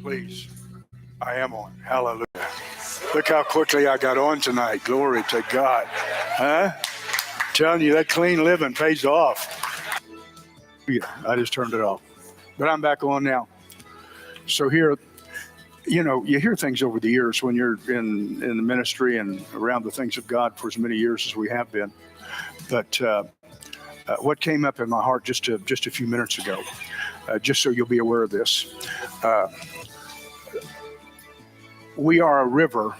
Please. I am on. Hallelujah. Look how quickly I got on tonight. Glory to God. Huh? Telling you that clean living pays off. Yeah, I just turned it off. But I'm back on now. So here, you hear things over the years when you're in the ministry and around the things of God for as many years as we have been. But what came up in my heart just a few minutes ago, just so you'll be aware of this, we are a river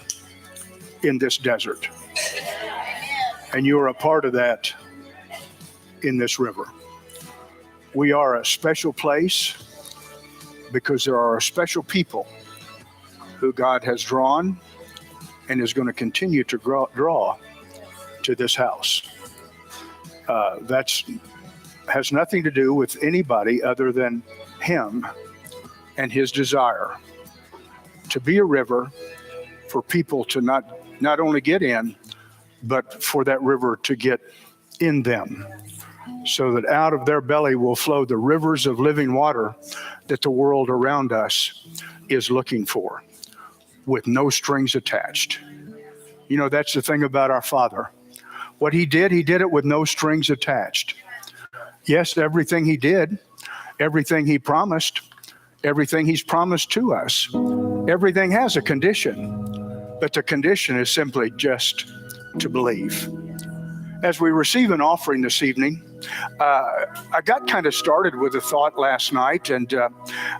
in this desert, and you are a part of that in this river. We are a special place because there are special people who God has drawn and is going to continue to draw to this house. That has nothing to do with anybody other than Him and His desire to be a river for people to not only get in, but for that river to get in them, so that out of their belly will flow the rivers of living water that the world around us is looking for, with no strings attached. That's the thing about our Father. What He did it with no strings attached. Yes, everything He did, everything He promised, everything He's promised to us, everything has a condition, but the condition is simply just to believe. As we receive an offering this evening, I got kind of started with a thought last night, and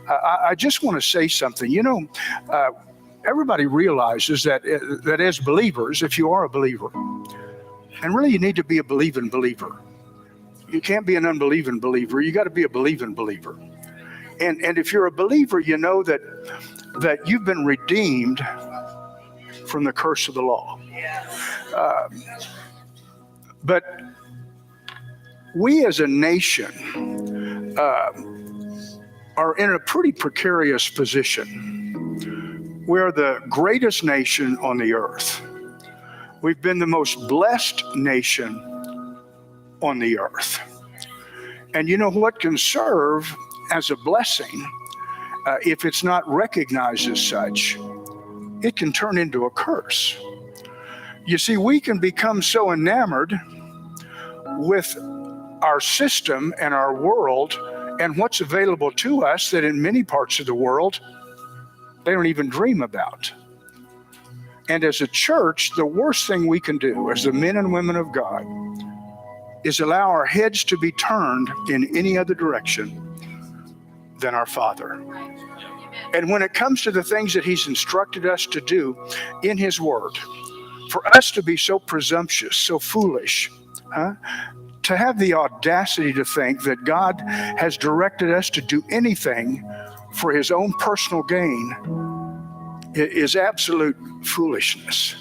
I just want to say something. Everybody realizes that as believers, if you are a believer, and really you need to be a believing believer. You can't be an unbelieving believer. You got to be a believing believer. And if you're a believer, you know that you've been redeemed from the curse of the law. But we as a nation are in a pretty precarious position. We're the greatest nation on the earth. We've been the most blessed nation on the earth. And you know what can serve as a blessing, if it's not recognized as such, it can turn into a curse. You see, we can become so enamored with our system and our world and what's available to us that in many parts of the world, they don't even dream about. And as a church, the worst thing we can do as the men and women of God is allow our heads to be turned in any other direction than our Father. And when it comes to the things that He's instructed us to do in His Word, for us to be so presumptuous, so foolish, to have the audacity to think that God has directed us to do anything for His own personal gain is absolute foolishness.